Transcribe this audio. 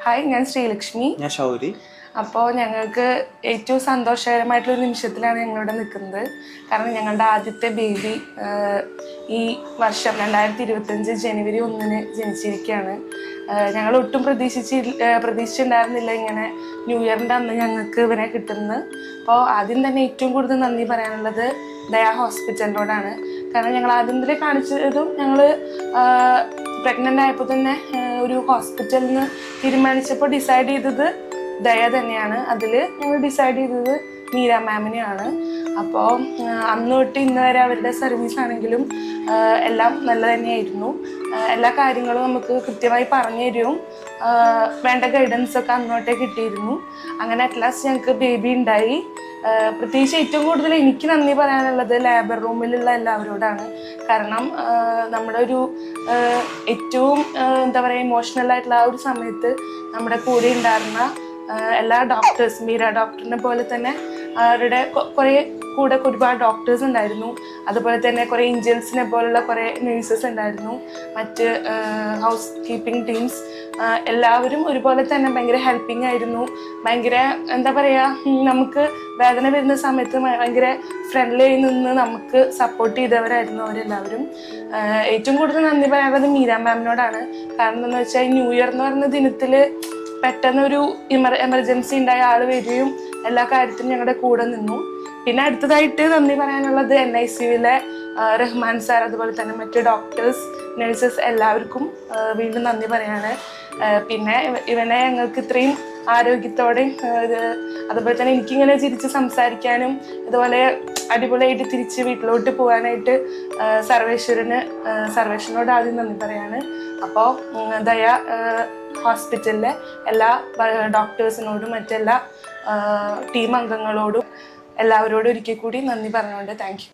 Hi, ഞാൻ ശ്രീലക്ഷ്മി. ഞാൻ ശൗരി. അപ്പോൾ ഞങ്ങൾക്ക് ഏറ്റവും സന്തോഷകരമായിട്ടുള്ളൊരു നിമിഷത്തിലാണ് ഞങ്ങളിവിടെ നിൽക്കുന്നത്. കാരണം ഞങ്ങളുടെ ആദ്യത്തെ ബേബി ഈ വർഷം 2025 ജനുവരി 1 ജനിച്ചിരിക്കുകയാണ്. ഞങ്ങൾ ഒട്ടും പ്രതീക്ഷിച്ചിട്ടുണ്ടായിരുന്നില്ല ഇങ്ങനെ ന്യൂ ഇയറിൻ്റെ അന്ന് ഞങ്ങൾക്ക് ഇവനെ കിട്ടുന്നത്. അപ്പോൾ ആദ്യം തന്നെ ഏറ്റവും കൂടുതൽ നന്ദി പറയാനുള്ളത് ദയാ ഹോസ്പിറ്റലിനോടാണ്. കാരണം ഞങ്ങൾ ആദ്യം തന്നെ കാണിച്ചതും ഞങ്ങൾ പ്രഗ്നൻ്റ് ആയപ്പോൾ തന്നെ ഒരു ഹോസ്പിറ്റലിൽ നിന്ന് തീരുമാനിച്ചപ്പോൾ ഡിസൈഡ് ചെയ്തത് ദയ തന്നെയാണ്. അതിൽ ഞങ്ങൾ ഡിസൈഡ് ചെയ്തത് മീര മാമിനെയാണ്. അപ്പോൾ അന്ന് തൊട്ട് ഇന്ന് വരെ അവരുടെ സർവീസ് ആണെങ്കിലും എല്ലാം നല്ല തന്നെയായിരുന്നു. എല്ലാ കാര്യങ്ങളും നമുക്ക് കൃത്യമായി പറഞ്ഞു തരും. വേണ്ട ഗൈഡൻസൊക്കെ അന്നോട്ടേ കിട്ടിയിരുന്നു. അങ്ങനെ അറ്റ് ലാസ്റ്റ് ഞങ്ങൾക്ക് ബേബി ഉണ്ടായി. പ്രത്യേകിച്ച് ഏറ്റവും കൂടുതൽ എനിക്ക് നന്ദി പറയാനുള്ളത് ലേബർ റൂമിലുള്ള എല്ലാവരോടാണ്. കാരണം നമ്മുടെ ഒരു ഏറ്റവും എന്താ പറയുക ഇമോഷണൽ ആയിട്ടുള്ള ആ ഒരു സമയത്ത് നമ്മുടെ കൂടെ ഉണ്ടായിരുന്ന എല്ലാ ഡോക്ടേഴ്സ്, മീര ഡോക്ടറിനെ പോലെ തന്നെ അവരുടെ കൂടെ ഒരുപാട് ഡോക്ടേഴ്സ് ഉണ്ടായിരുന്നു. അതുപോലെ തന്നെ കുറേ ഏഞ്ചൽസിനെ പോലുള്ള കുറേ നേഴ്സസ് ഉണ്ടായിരുന്നു. മറ്റ് ഹൗസ് കീപ്പിംഗ് ടീംസ് എല്ലാവരും ഒരുപോലെ തന്നെ ഭയങ്കര ഹെൽപ്പിംഗ് ആയിരുന്നു. ഭയങ്കര എന്താ പറയുക, നമുക്ക് വേദന വരുന്ന സമയത്ത് ഭയങ്കര ഫ്രണ്ട്ലി ആയി നിന്ന് നമുക്ക് സപ്പോർട്ട് ചെയ്തവരായിരുന്നു അവരെല്ലാവരും. ഏറ്റവും കൂടുതൽ നന്ദി പറയാനുള്ളത് മീര മാമിനോടാണ്. കാരണം എന്താണെന്ന് വെച്ചാൽ ന്യൂ ഇയർ എന്ന് പറയുന്ന ദിനത്തിൽ പെട്ടെന്നൊരു എമർജൻസി ഉണ്ടായ ആൾ വരികയും എല്ലാ കാര്യത്തിനും ഞങ്ങളുടെ കൂടെ നിന്നു. പിന്നെ അടുത്തതായിട്ട് നന്ദി പറയാനുള്ളത് NICUവിലെ റഹ്മാൻ സാർ, അതുപോലെ തന്നെ മറ്റ് ഡോക്ടേഴ്സ്, നഴ്സസ് എല്ലാവർക്കും വീണ്ടും നന്ദി പറയാണ്. പിന്നെ ഇവനെ ഞങ്ങൾക്ക് ഇത്രയും ആരോഗ്യത്തോടെയും അതുപോലെ തന്നെ എനിക്കിങ്ങനെ ചിരിച്ച് സംസാരിക്കാനും ഇതുപോലെ അടിപൊളിയായിട്ട് തിരിച്ച് വീട്ടിലോട്ട് പോകാനായിട്ട് സർവേശ്വരനോട് ആദ്യം നന്ദി പറയാണ്. അപ്പോൾ ദയ ഹോസ്പിറ്റലിലെ എല്ലാ ഡോക്ടേഴ്സിനോടും മറ്റെല്ലാ ടീം അംഗങ്ങളോടും എല്ലാവരോടും ഒരിക്കൽ കൂടി നന്ദി പറഞ്ഞുകൊണ്ട് താങ്ക് യു.